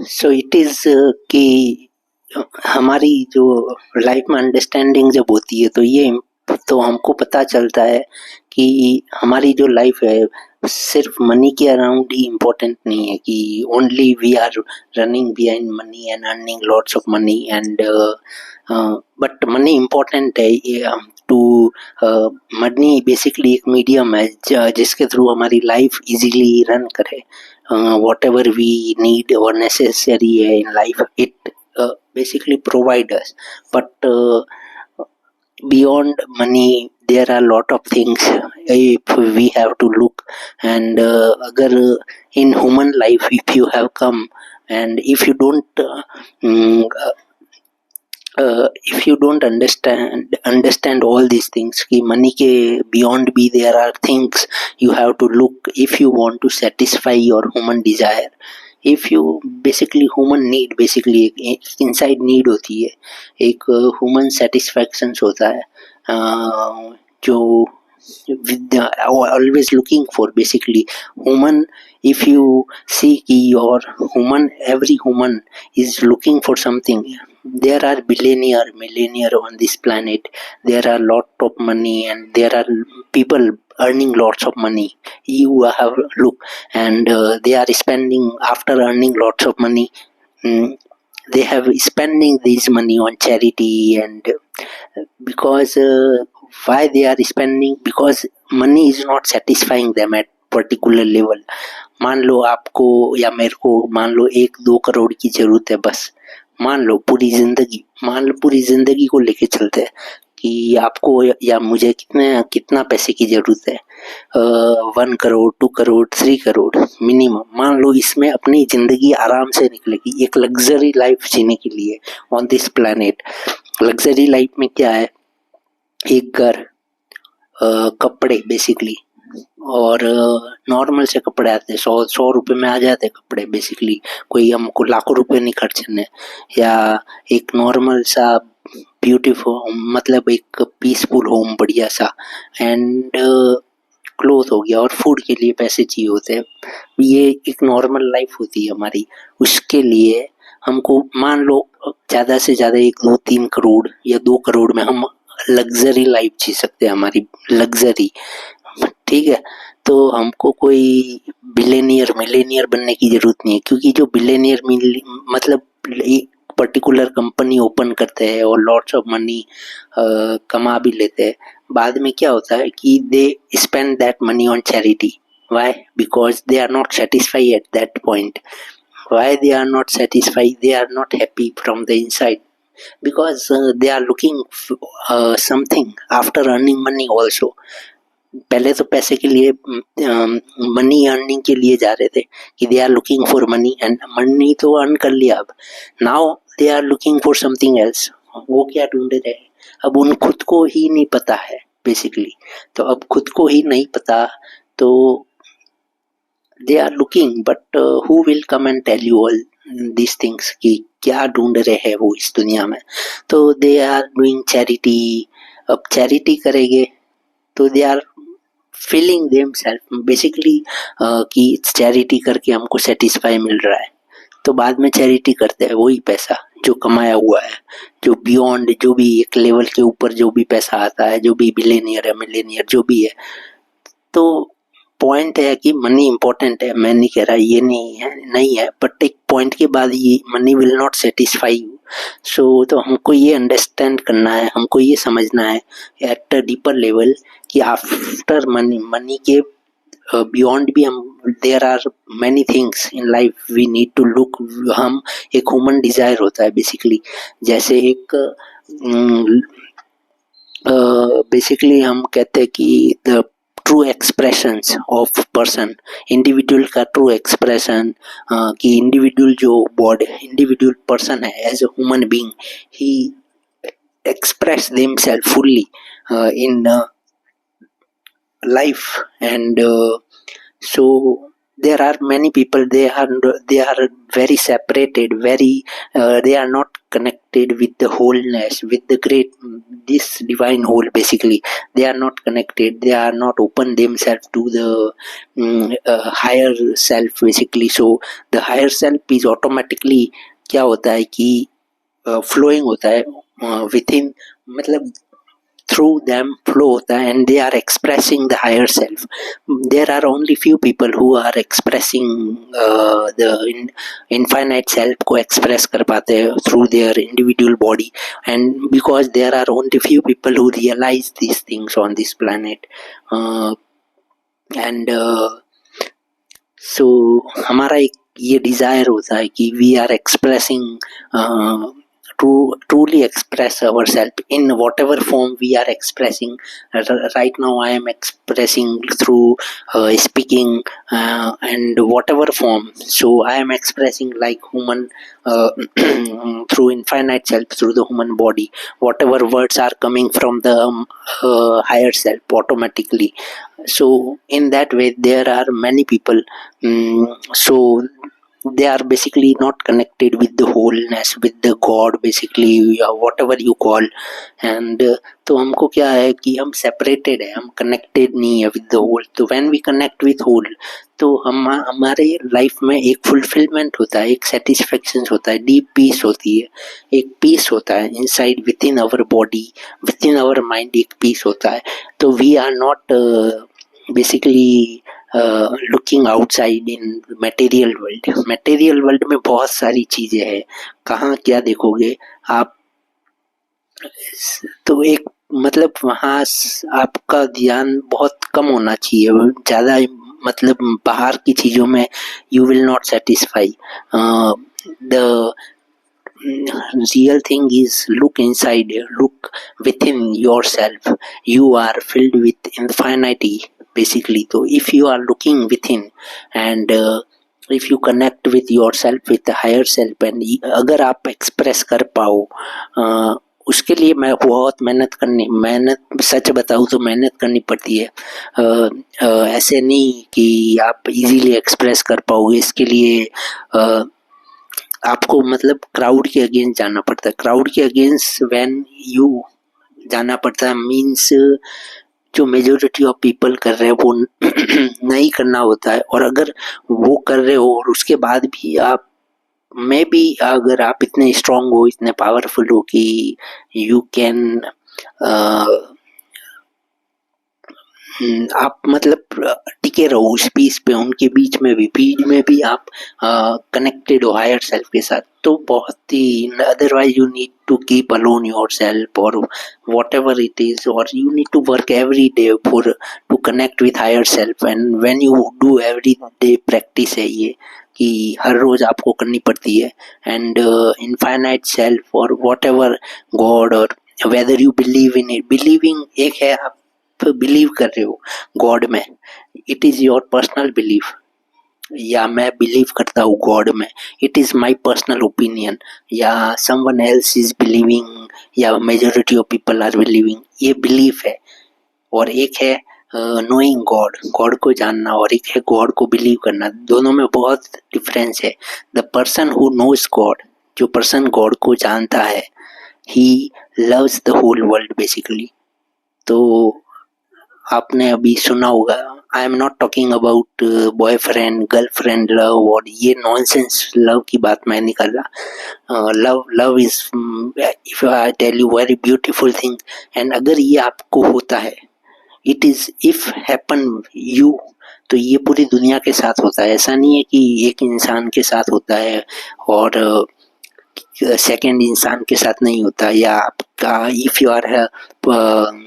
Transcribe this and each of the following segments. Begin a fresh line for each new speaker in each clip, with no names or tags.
So it is कि हमारी जो लाइफ में अंडरस्टैंडिंग जब होती है तो हमको पता चलता है कि हमारी जो लाइफ है सिर्फ मनी के अराउंड ही इम्पोर्टेंट नहीं है कि only we are running behind money and earning lots of money and but money important है टू मनी बेसिकली एक मीडियम है जिसके थ्रू हमारी लाइफ इजीली रन करे whatever we need or necessary in life it basically provide us but beyond money there are lot of things if we have to look and agar in human life if you have come and if you don't if you don't understand all these things कि money के beyond भी there are things you have to look if you want to satisfy your human desire if you basically human need basically एक inside need होती है एक human satisfaction होता है जो always looking for basically human if you see कि your human every human is looking for something there are billionaire millionaire on this planet there are lot of money and there are people earning lots of money you have look and they are spending after earning lots of money they have spending this money on charity and because why they are spending because money is not satisfying them at particular level मान लो आपको या मेरे को मान लो 1-2 करोड़ की जरूरत है बस मान लो पूरी जिंदगी को लेके चलते हैं कि आपको या मुझे कितना पैसे की जरूरत है 1 करोड़ 2 करोड़ 3 करोड़ मिनिमम मान लो इसमें अपनी जिंदगी आराम से निकलेगी एक लग्जरी लाइफ जीने के लिए on this planet luxury life में क्या है एक घर कपड़े बेसिकली और नॉर्मल से कपड़े आते हैं 100 रुपए में आ जाते हैं कपड़े बेसिकली कोई हमको लाखों रुपए नहीं खर्चने या एक नॉर्मल सा ब्यूटीफुल मतलब एक पीसफुल होम बढ़िया सा एंड क्लोथ हो गया और फूड के लिए पैसे चाहिए होते हैं ये एक नॉर्मल लाइफ होती है हमारी उसके लिए हमको मान लो ज़्यादा से ज़्यादा 1-2-3 करोड़ या 2 करोड़ में हम लग्जरी लाइफ जी सकते हैं हमारी लग्जरी ठीक है तो हमको कोई बिलियनियर मिलेनियर बनने की जरूरत नहीं है क्योंकि जो बिलियनियर मतलब एक पर्टिकुलर कंपनी ओपन करते हैं और लॉट्स ऑफ मनी कमा भी लेते हैं बाद में क्या होता है कि they spend that money on charity why because they are not satisfied at that point why they are not satisfied they are not happy from the inside because they are looking something after earning money also पहले तो पैसे के लिए money earning के लिए जा रहे थे कि they are looking for money and money तो अर्न कर लिया अब now they are looking for something else वो क्या ढूंढ रहे हैं अब उन खुद को ही नहीं पता है बेसिकली तो अब खुद को ही नहीं पता तो they are looking but who will come and tell you all this things कि क्या ढूंढ रहे हैं वो इस दुनिया में तो दे आर डूइंग चैरिटी अब चैरिटी करेंगे तो they are feeling them self basically कि चैरिटी करके हमको सेटिस्फाई मिल रहा है तो बाद में चैरिटी करते हैं वही पैसा जो कमाया हुआ है जो बियॉन्ड जो भी एक लेवल के ऊपर जो भी पैसा आता है जो भी बिलियनियर है मिलेनियर जो भी है तो पॉइंट है कि मनी इम्पोर्टेंट है मैं नहीं कह रहा ये नहीं है बट एक पॉइंट के बाद ये money will not satisfy you so तो हमको ये अंडरस्टैंड करना है हमको ये समझना है एट अ डीपर लेवल कि आफ्टर मनी के बियॉन्ड भी हम there are many things in life we need to look हम एक ह्यूमन डिजायर होता है बेसिकली जैसे एक बेसिकली हम कहते हैं कि the true expressions of person individual का ट्रू एक्सप्रेशन कि इंडिविजुअल जो बॉडी इंडिविजुअल पर्सन है एज अ ह्यूमन बीइंग ही express themselves fully in life and so there are many people, they are very separated, very they are not connected with the wholeness, with the great, this divine whole. Basically they are not connected, they are not open themselves to the higher self basically. So the higher self is automatically क्या होता है कि flowing होता है within, मतलब through them flow होता है, and they are expressing the higher self. There are only few people who are expressing the infinite self को express कर पाते हैं through their individual body, and because there are only few people who realize these things on this planet, and so हमारा एक ये Dzire होता है कि we are expressing to truly express ourselves in whatever form we are expressing. Right now I am expressing through speaking, and whatever form, so I am expressing like human, through infinite self, through the human body, whatever words are coming from the higher self automatically. So in that way there are many people, so they are basically not connected with the wholeness, with the God basically, whatever you call. And तो हमको क्या है कि हम separated है, हम connected नहीं है with the whole. तो when we connect with whole, तो हम हमारे लाइफ में एक फुलफिलमेंट होता है, एक सेटिस्फेक्शन होता है, डीप पीस होती है, एक पीस होता है inside, with in our body, with in our mind एक पीस होता है. तो we are not basically looking outside in material world. Material world में बहुत सारी चीजें हैं, कहाँ क्या देखोगे आप. तो एक मतलब वहाँ आपका ध्यान बहुत कम होना चाहिए, ज़्यादा मतलब बाहर की चीज़ों में you will not satisfy. The real thing is look inside, look within yourself. You are filled with infinity basically. So if you are looking within, and if you connect with yourself, with the higher self, and अगर आप express कर पाओ, उसके लिए मैं बहुत मेहनत सच बताऊँ तो मेहनत करनी पड़ती है. ऐसे नहीं कि आप इजीली एक्सप्रेस कर पाओगे. इसके लिए आपको मतलब क्राउड के अगेंस्ट जाना पड़ता है. क्राउड के अगेंस्ट व्हेन यू जाना पड़ता है मीन्स जो मेजोरिटी ऑफ पीपल कर रहे हैं वो नहीं करना होता है. और अगर वो कर रहे हो और उसके बाद भी आप मे बी, अगर आप इतने स्ट्रांग हो, इतने पावरफुल हो कि यू कैन आप मतलब टिके रहो उस पीस पे, उनके बीच में भी आप कनेक्टेड हो हायर सेल्फ के साथ, तो बहुत ही. Otherwise you need to keep alone yourself और वॉट एवर इट इज, और you need to work every day for to connect with higher self. And when you do every day practice है ये कि हर रोज आपको करनी पड़ती है. एंड इनफाइनाइट सेल्फ और वॉट एवर गॉड, और whether you believe in it. Believing एक है, आप बिलीव कर रहे हो गॉड में, it is your personal belief, या मैं बिलीव करता हूँ गॉड में, it is my personal opinion, या समवन एल्स इज बिलीविंग, या majority of people are believing, ये बिलीफ है. और एक है नोइंग गॉड, गॉड को जानना, और एक है गॉड को बिलीव करना. दोनों में बहुत डिफरेंस है. The person who knows God, जो पर्सन गॉड को जानता है, ही loves the whole world basically. तो आपने अभी सुना होगा, I am not talking about boyfriend girlfriend love, और ये नॉनसेंस लव की बात मैं नहीं कर रहा. Love is, if I tell you, very beautiful thing. And अगर ये आपको होता है, it is if happen you, तो ये पूरी दुनिया के साथ होता है. ऐसा नहीं है कि एक इंसान के साथ होता है और सेकंड इंसान के साथ नहीं होता. या आपका इफ यू आर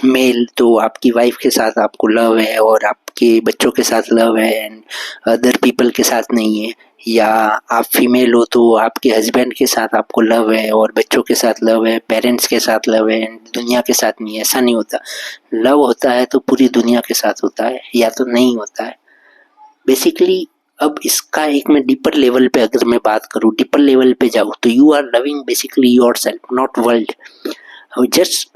मेल, तो आपकी वाइफ के साथ आपको लव है और आपके बच्चों के साथ लव है, एंड अदर पीपल के साथ नहीं है. या आप फीमेल हो तो आपके हस्बैंड के साथ आपको लव है और बच्चों के साथ लव है, पेरेंट्स के साथ लव है, एंड दुनिया के साथ नहीं है. ऐसा नहीं होता. लव होता है तो पूरी दुनिया के साथ होता है, या तो नहीं होता है बेसिकली. अब इसका एक मैं डीपर लेवल पे अगर मैं बात करूँ, डीपर लेवल पे जाऊँ, तो you are loving basically your self, not world. Just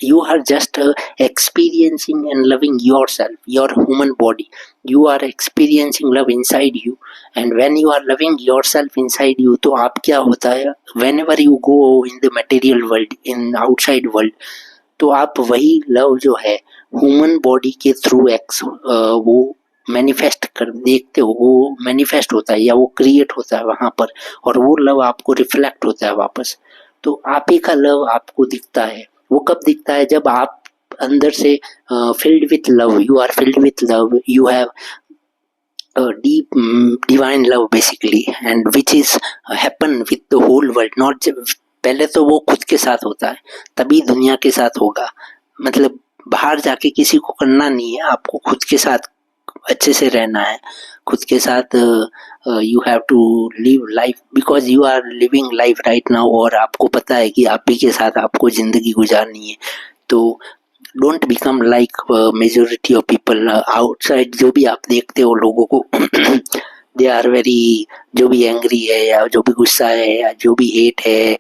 You are just experiencing and loving yourself, your human body. You are experiencing love inside you, and when you are loving yourself inside you, तो आप क्या होता है, whenever you go in the material world, in outside world, तो आप वही love जो है ह्यूमन बॉडी के थ्रू वो मैनिफेस्ट कर देखते हो, वो मैनिफेस्ट होता है या वो क्रिएट होता है वहां पर, और वो लव आपको रिफ्लेक्ट होता है वापस। तो आप ही का लव आपको दिखता है। वो कब दिखता है, जब आप अंदर से filled with love, you are filled with love, you have deep divine love basically, and which is happen with the whole world, not पहले तो वो खुद के साथ होता है, तभी दुनिया के साथ होगा। मतलब बाहर जाके किसी को करना नहीं है, आपको खुद के साथ अच्छे से रहना है। खुद के साथ you have to live life, because you are living life right now, और आपको पता है कि आप ही के साथ आपको जिंदगी गुजारनी है। तो don't become like majority of people outside. जो भी आप देखते हो लोगों को दे आर वेरी, जो भी एंग्री है या जो भी गुस्सा है या जो भी हेट है,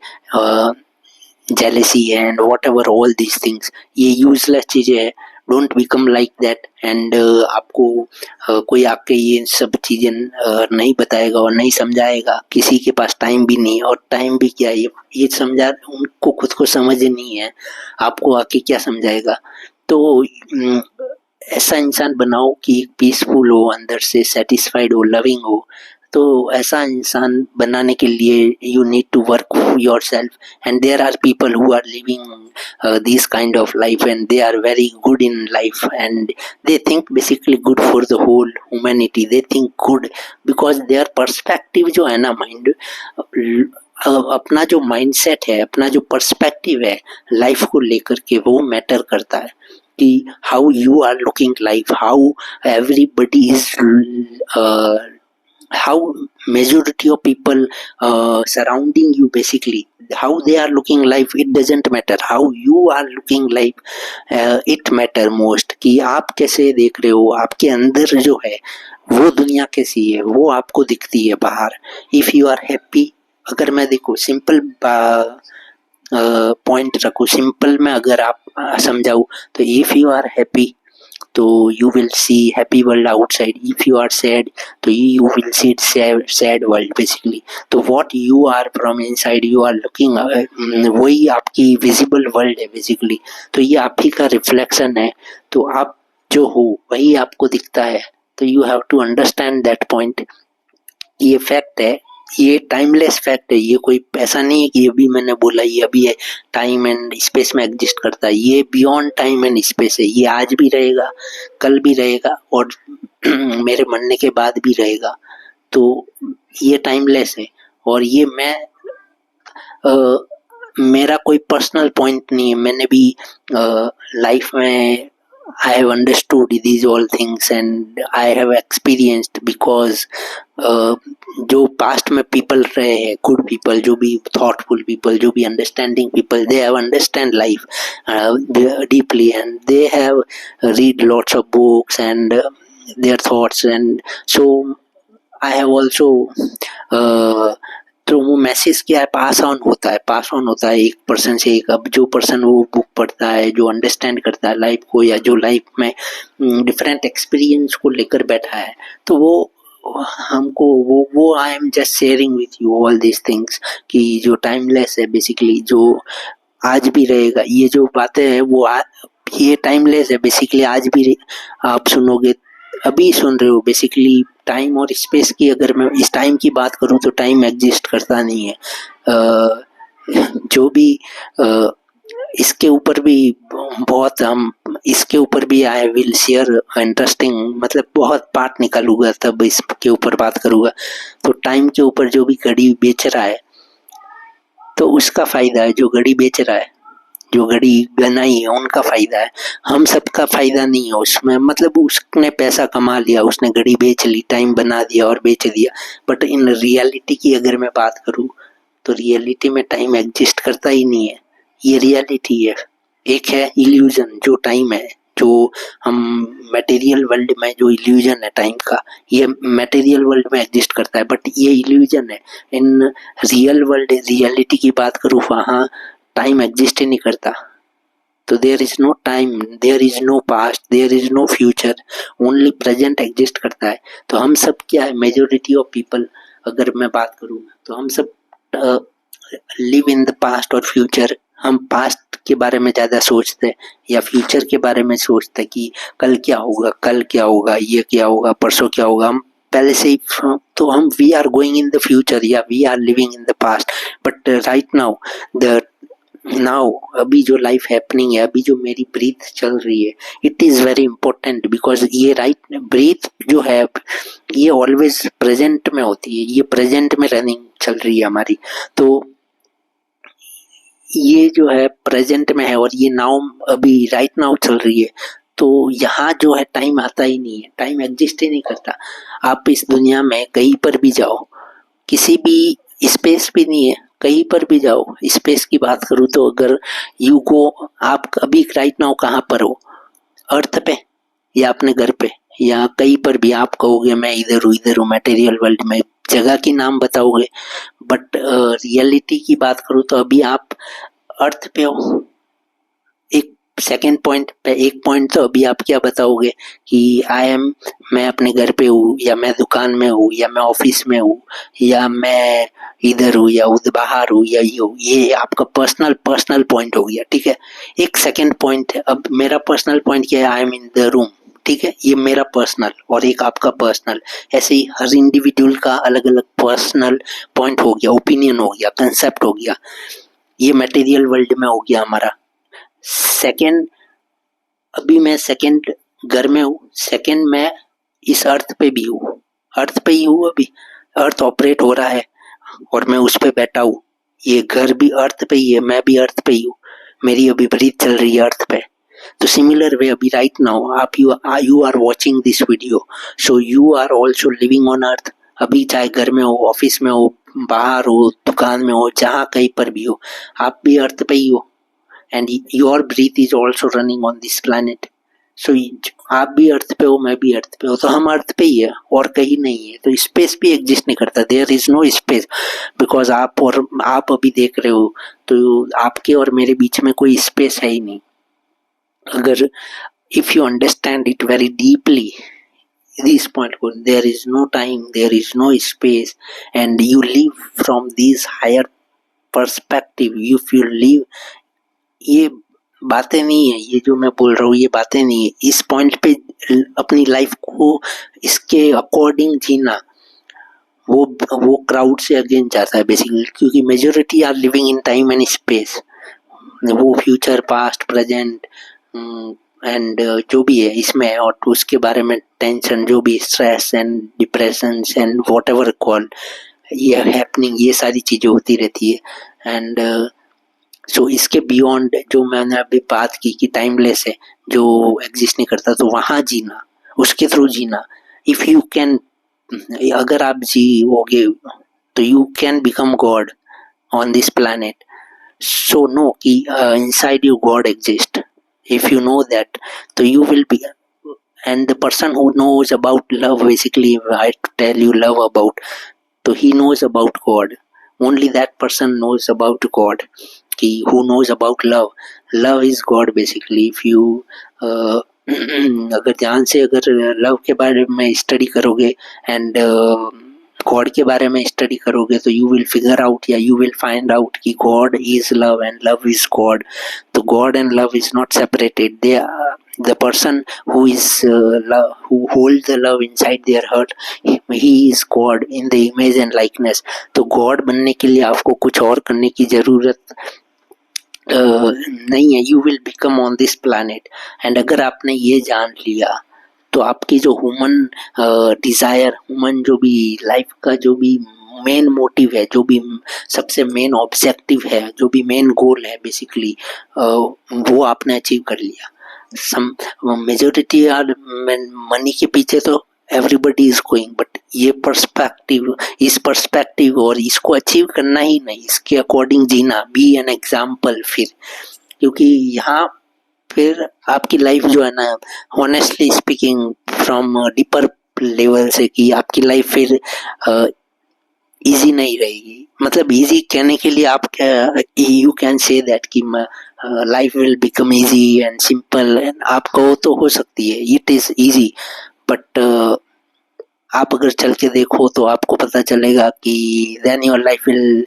jealousy and what ever all these things, ये यूजलेस चीजें हैं। Don't become like that. And आपको कोई आके ये सब चीजें नहीं बताएगा और नहीं समझाएगा, किसी के पास टाइम भी नहीं, और टाइम भी क्या, ये समझा, उनको खुद को समझ नहीं है, आपको आके क्या समझाएगा। तो ऐसा इंसान बनाओ कि पीसफुल हो, अंदर से सेटिस्फाइड हो, लविंग हो। तो ऐसा इंसान बनाने के लिए you need to work your self, and there are people who are living this kind of life, and they are very good in life, and they think basically good for the whole humanity. They think good because their perspective जो है ना, mind, अपना जो mindset है, अपना जो perspective है life को लेकर के, वो मैटर करता है कि how you are looking life, how everybody is, how majority of people surrounding you basically, how they are looking life, it doesn't matter. How you are looking life, it matter most, कि आप कैसे देख रहे हो, आपके अंदर जो है वो दुनिया कैसी है, वो आपको दिखती है बाहर। इफ यू आर हैप्पी, अगर मैं देखो सिंपल पॉइंट रखूँ, सिंपल में अगर आप समझाऊँ, तो इफ यू आर हैप्पी तो you will see happy world outside. If you are sad, तो you will see sad world basically. तो what you are from inside, you are looking, वही आपकी visible world है basically. तो ये आप ही का reflection है। तो आप जो हो वही आपको दिखता है। तो you have to understand that point. ये फैक्ट है, ये टाइमलेस फैक्ट है। ये कोई ऐसा नहीं है कि अभी मैंने बोला ये अभी है, टाइम एंड स्पेस में एग्जिस्ट करता है। ये बियॉन्ड टाइम एंड स्पेस है। ये आज भी रहेगा, कल भी रहेगा, और मेरे मरने के बाद भी रहेगा। तो ये टाइमलेस है। और ये मेरा कोई पर्सनल पॉइंट नहीं है। मैंने भी लाइफ में I have understood these all things, and I have experienced, because जो पास्ट में पीपल रहे हैं, गुड पीपल, जो भी थॉटफुल पीपल, जो भी understanding people, they have understand life deeply, and they have read lots of books and their thoughts, and so I have also तो वो मैसेज क्या है, पास ऑन होता है एक पर्सन से एक। अब जो पर्सन वो बुक पढ़ता है, जो अंडरस्टैंड करता है लाइफ को, या जो लाइफ में डिफरेंट एक्सपीरियंस को लेकर बैठा है, तो वो हमको वो I am just sharing with you all this things, कि जो टाइमलेस है बेसिकली, जो आज भी रहेगा। ये जो बातें हैं वो ये टाइमलेस है बेसिकली। आज भी आप सुनोगे, अभी सुन रहे हो बेसिकली। टाइम और स्पेस की अगर मैं इस टाइम की बात करूं, तो टाइम एग्जिस्ट करता नहीं है। जो भी इसके ऊपर भी बहुत, हम इसके ऊपर भी आई विल शेयर इंटरेस्टिंग, मतलब बहुत पार्ट निकालूंगा, तब इसके ऊपर बात करूंगा। तो टाइम के ऊपर जो भी घड़ी बेच रहा है, तो उसका फायदा है। जो घड़ी बेच रहा है, जो घड़ी बनाई है, उनका फायदा है। हम सबका फायदा नहीं है उसमें। मतलब उसने पैसा कमा लिया, उसने घड़ी बेच ली, टाइम बना दिया और बेच दिया। बट इन रियलिटी की अगर मैं बात करूं, तो रियलिटी में टाइम एग्जिस्ट करता ही नहीं है। ये रियलिटी है। एक है इल्यूजन, जो टाइम है, जो हम मटेरियल वर्ल्ड में जो इल्यूजन है टाइम का, ये मटेरियल वर्ल्ड में एग्जिस्ट करता है, बट ये इल्यूजन है। इन रियल वर्ल्ड, रियलिटी की बात करूं, वहाँ टाइम एग्जिस्ट ही नहीं करता। तो there is no time, there is no past, there is no future, only present exist करता है। तो हम सब क्या है, मेजोरिटी ऑफ पीपल अगर मैं बात करूँ तो हम सब लिव इन द पास्ट और फ्यूचर। हम पास्ट के बारे में ज़्यादा सोचते हैं या फ्यूचर के बारे में सोचते हैं कि कल क्या होगा, कल क्या होगा, ये क्या होगा, परसों क्या होगा। हम पहले से ही तो हम we are going in the future या we are living in the past. But right now the now अभी जो लाइफ हैपनिंग है, अभी जो मेरी ब्रीथ चल रही है, it is very important because ये राइट ब्रीथ जो है ये ऑलवेज प्रेजेंट में होती है, ये प्रेजेंट में रनिंग चल रही है हमारी। तो ये जो है प्रेजेंट में है और ये नाउ अभी राइट नाउ चल रही है। तो यहाँ जो है टाइम आता ही नहीं है, टाइम एग्जिस्ट ही नहीं करता। आप इस दुनिया में कहीं पर भी जाओ, किसी भी स्पेस भी नहीं है, कहीं पर भी जाओ। स्पेस की बात करूँ तो अगर यू गो, आप अभी राइट नाउ कहाँ पर हो, अर्थ पे या अपने घर पे या कहीं पर भी आप कहोगे मैं इधर हूँ मटेरियल वर्ल्ड में, जगह की नाम बताओगे। बट रियलिटी की बात करूँ तो अभी आप अर्थ पे हो। एक सेकेंड पॉइंट पे, एक पॉइंट तो अभी आप क्या बताओगे कि मैं अपने घर पे हूँ या मैं दुकान में हूँ या मैं ऑफिस में हूँ या मैं इधर हूँ या उधर बाहर हूँ या ये हूँ। ये आपका पर्सनल पॉइंट हो गया, ठीक है। एक सेकेंड पॉइंट है, अब मेरा पर्सनल पॉइंट क्या है, I am in the room, ठीक है। ये मेरा पर्सनल और एक आपका पर्सनल, ऐसे ही हर इंडिविजुअल का अलग अलग पर्सनल पॉइंट हो गया, ओपिनियन हो गया, कंसेप्ट हो गया। ये मटेरियल वर्ल्ड में हो गया हमारा। सेकेंड, अभी मैं सेकेंड घर में हूँ, सेकेंड मैं इस अर्थ पे भी हूँ, अर्थ पे ही हूँ। अभी अर्थ ऑपरेट हो रहा है और मैं उस पे बैठा हूँ। ये घर भी अर्थ पे ही है, मैं भी अर्थ पे ही हूँ, मेरी अभी ब्रीथ चल रही है अर्थ पे। तो सिमिलर वे अभी राइट नाउ आप you are watching this video, so you are also living on earth. अभी चाहे घर में हो, ऑफिस में हो, बाहर हो, दुकान में हो, जहाँ कहीं पर भी हो, आप भी अर्थ पे ही हो। And your breath is also running on this planet. So आप भी अर्थ पे हो, मैं भी अर्थ पे हो, तो हम अर्थ पे ही है और कहीं नहीं है। तो स्पेस भी एग्जिस्ट नहीं करता, there is no space, because आप अभी देख रहे हो तो आपके और मेरे बीच में कोई स्पेस है ही नहीं। अगर if you understand it very deeply, this point, there is no time, there is no space, and you live from this higher perspective, if you live, ये बातें नहीं है, ये जो मैं बोल रहा हूँ ये बातें नहीं है। इस पॉइंट पे अपनी लाइफ को इसके अकॉर्डिंग जीना, वो क्राउड से अगेंस्ट जाता है बेसिकली, क्योंकि majority are living in time and space. वो फ्यूचर, पास्ट, प्रेजेंट एंड जो भी है इसमें है, और उसके बारे में टेंशन, जो भी stress and depression and what ever called, ये हैपनिंग, ये सारी चीज़ें होती रहती है। एंड सो इसके बियॉन्ड जो मैंने अभी बात की कि टाइमलेस है, जो एग्जिस्ट नहीं करता, तो वहाँ जीना, उसके थ्रू जीना। इफ़ यू कैन, अगर आप जीओगे तो you can become God on this planet. So know कि inside you God exist. If you know that, so you will be, and the person who knows about love, basically I tell you love about, so he knows about God. Only that person knows about God, who knows about love. Love is God basically. If you अगर ध्यान से अगर love के बारे में study करोगे and God के बारे में स्टडी करोगे, तो यू विल फिगर आउट या यू विल फाइंड आउट कि God is love and love is God. तो God and love is not separated, they the person who is who holds the love inside their heart, he is God in the image and likeness. तो God बनने के लिए आपको कुछ और करने की जरूरत नहीं है, you will become on this planet. And अगर आपने ये जान लिया तो आपकी जो ह्यूमन डिज़ायर, ह्यूमन जो भी लाइफ का जो भी मेन मोटिव है, जो भी सबसे मेन ऑब्जेक्टिव है, जो भी मेन गोल है बेसिकली, वो आपने अचीव कर लिया। मेजोरिटी आर मनी के पीछे, तो एवरीबडी इज गोइंग, बट ये पर्सपेक्टिव, इस पर्सपेक्टिव और इसको अचीव करना ही नहीं, इसके अकॉर्डिंग जीना, बी एन एग्जाम्पल फिर। क्योंकि यहाँ फिर आपकी लाइफ जो है ना, honestly speaking from deeper level से, कि आपकी लाइफ फिर इजी नहीं रहेगी। मतलब इजी कहने के लिए आप यू कैन से दैट कि life will become easy and simple, and आप कहो तो हो सकती है इट इज इजी, बट आप अगर चल के देखो तो आपको पता चलेगा कि then your life will,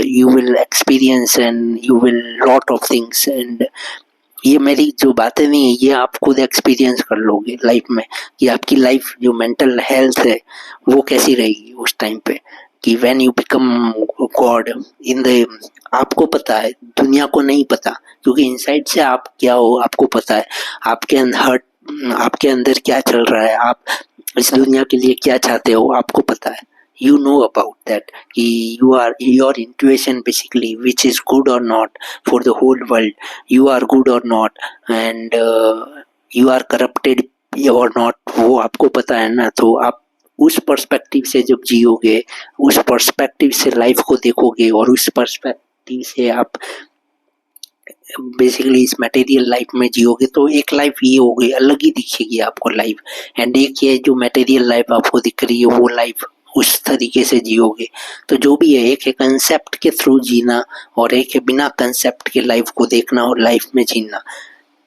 you will experience and you will lot of things, and ये मेरी जो बातें नहीं है, ये आप खुद एक्सपीरियंस कर लोगे लाइफ में कि आपकी लाइफ जो मेंटल हेल्थ है वो कैसी रहेगी उस टाइम पे, कि when you become God in the, आपको पता है, दुनिया को नहीं पता, क्योंकि इनसाइड से आप क्या हो आपको पता है, आपके अंदर आपके अंदर क्या चल रहा है, आप इस दुनिया के लिए क्या चाहते हो आपको पता है, you know about that, you are your intuition basically, which is good or not for the whole world, you are good or not, and you are corrupted or not, वो आपको पता है ना। तो आप उस पर्सपेक्टिव से जब जियोगे, उस पर्सपेक्टिव से लाइफ को देखोगे, और उस पर्सपेक्टिव से आप बेसिकली इस मटेरियल लाइफ में जियोगे, तो एक लाइफ ये होगी, अलग ही दिखेगी आपको लाइफ, एंड एक ये जो मटेरियल लाइफ आपको दिख रही है वो लाइफ उस तरीके से जियोगे। तो जो भी है, एक है कंसेप्ट के थ्रू जीना, और एक है बिना कंसेप्ट के लाइफ को देखना और लाइफ में जीना।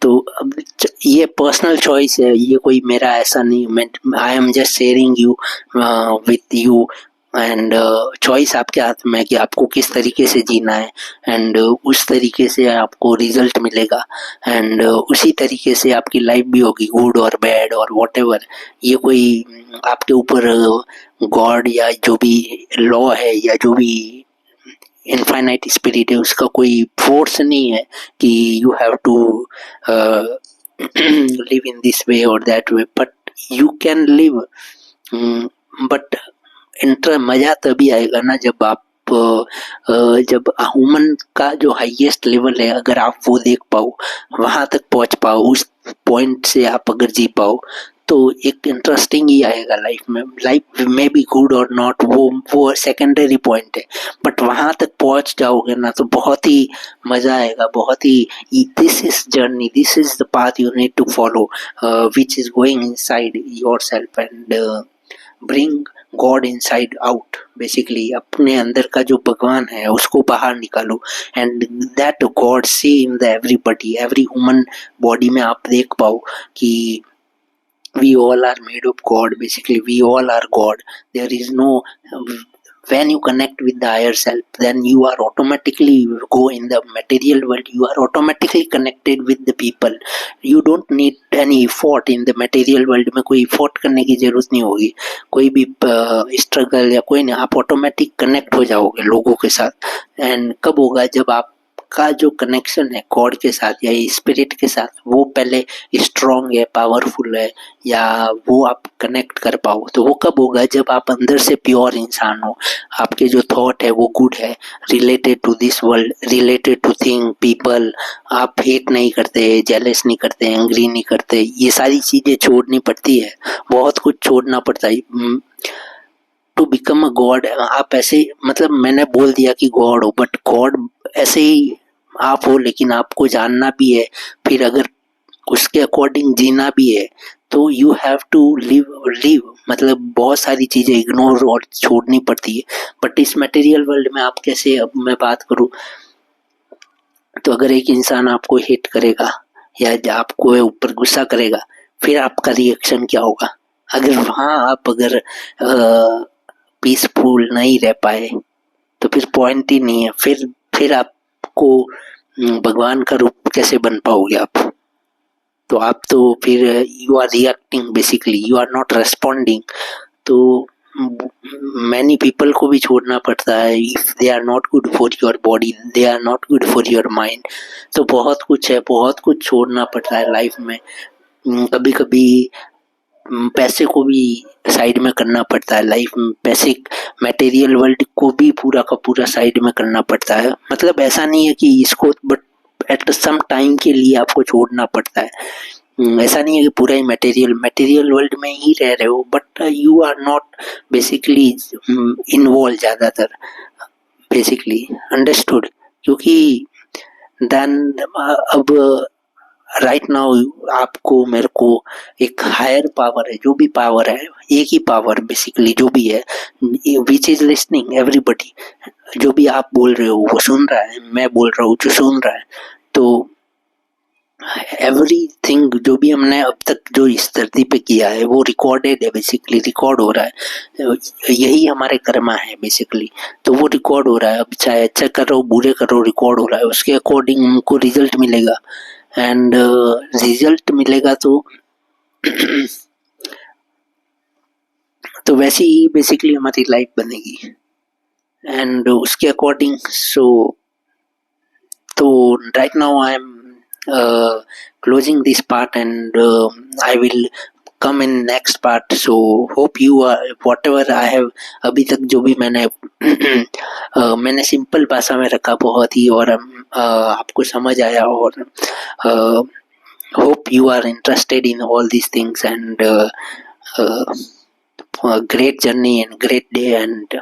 तो अब ये पर्सनल चॉइस है, ये कोई मेरा ऐसा नहीं, मैं I am just sharing you with you, and choice आपके हाथ में है कि आपको किस तरीके से जीना है, एंड उस तरीके से आपको रिजल्ट मिलेगा, एंड उसी तरीके से आपकी लाइफ भी होगी, गुड और बैड और व्हाटएवर। ये कोई आपके ऊपर गॉड या जो भी लॉ है या जो भी इनफाइनाइट स्पिरिट है उसका कोई फोर्स नहीं है कि you have to live in this way और that way, but you can live, but मजा तभी आएगा ना जब आप जब ह्यूमन का जो हाईएस्ट लेवल है अगर आप वो देख पाओ, वहां तक पहुंच पाओ, उस पॉइंट से आप अगर जी पाओ, तो एक इंटरेस्टिंग ही आएगा लाइफ में। लाइफ में बी गुड और नॉट, वो सेकेंडरी पॉइंट है, बट वहां तक पहुंच जाओगे ना तो बहुत ही मजा आएगा, बहुत ही, this is journey, this is the path you need to follow, which is going inside yourself and bring God inside out. Basically अपने अंदर का जो भगवान है उसको बाहर निकालो, and that God see in the everybody, every human body में आप देख पाओ कि we all are made of God, basically we all are God. There is no, when you connect with the higher self, then you are automatically go in the material world, you are automatically connected with the people, you don't need any effort in the material world में कोई effort करने की जरूरत नहीं होगी, कोई भी struggle या कोई नहीं, आप automatic connect हो जाओगे लोगों के साथ। एंड कब होगा, जब आप का जो कनेक्शन है गॉड के साथ या स्पिरिट के साथ वो पहले स्ट्रॉन्ग है, पावरफुल है, या वो आप कनेक्ट कर पाओ। तो वो कब होगा, जब आप अंदर से प्योर इंसान हो, आपके जो थॉट है वो गुड है, related to this world, related to thing people, आप हेट नहीं करते, जेलस नहीं करते, एंग्री नहीं करते, ये सारी चीजें छोड़नी पड़ती है, बहुत कुछ छोड़ना पड़ता है टू बिकम अ गॉड। आप ऐसे, मतलब मैंने बोल दिया कि गॉड हो, बट गॉड ऐसे ही आप हो, लेकिन आपको जानना भी है, फिर अगर उसके अकॉर्डिंग जीना भी है, तो यू हैव टू लिव, मतलब बहुत सारी चीजें इग्नोर और छोड़नी पड़ती है। बट इस मटेरियल वर्ल्ड में आप कैसे, अब मैं बात करूं तो अगर एक इंसान आपको हेट करेगा या आपको ऊपर गुस्सा करेगा, फिर आपका रिएक्शन क्या होगा? अगर वहां आप अगर पीसफुल नहीं रह पाए तो फिर पॉइंट ही नहीं है, फिर आपको भगवान का रूप कैसे बन पाओगे आप? तो आप तो फिर you are reacting, basically you are not responding. तो मैनी पीपल को भी छोड़ना पड़ता है, if they are not good for your body, they are not good for your mind. तो बहुत कुछ है, बहुत कुछ छोड़ना पड़ता है लाइफ में। कभी कभी पैसे को भी साइड में करना पड़ता है लाइफ में, पैसे मटेरियल वर्ल्ड को भी पूरा का पूरा साइड में करना पड़ता है। मतलब ऐसा नहीं है कि इसको, बट एट सम टाइम के लिए आपको छोड़ना पड़ता है। ऐसा नहीं है कि पूरा ही मटेरियल वर्ल्ड में ही रह रहे हो, but you are not basically involve ज़्यादातर, बेसिकली अंडरस्टूड। क्योंकि देन अब राइट नाउ आपको मेरे को एक हायर पावर है, जो भी पावर है, एक ही पावर बेसिकली जो भी है, विच इज लिसनिंग एवरीबडी, जो भी आप बोल रहे हो वो सुन रहा है, मैं बोल रहा हूँ जो सुन रहा है। तो एवरीथिंग जो भी हमने अब तक जो इस धरती पे किया है वो रिकॉर्डेड है, बेसिकली रिकॉर्ड हो रहा है, यही हमारे कर्मा है बेसिकली। तो वो रिकॉर्ड हो रहा है, अब चाहे अच्छा कर रहे हो बुरे कर रहे हो रिकॉर्ड हो रहा है, उसके अकॉर्डिंग हमको रिजल्ट मिलेगा। एंड रिजल्ट मिलेगा तो वैसे ही बेसिकली हमारी लाइफ बनेगी। एंड उसके according so right now I'm closing this part, and I will come in next part. So hope you are whatever I have अभी तक जो भी मैंने सिंपल भाषा में रखा बहुत ही, और आपको समझ आया, और hope you are interested in all these things, and great journey and great day, and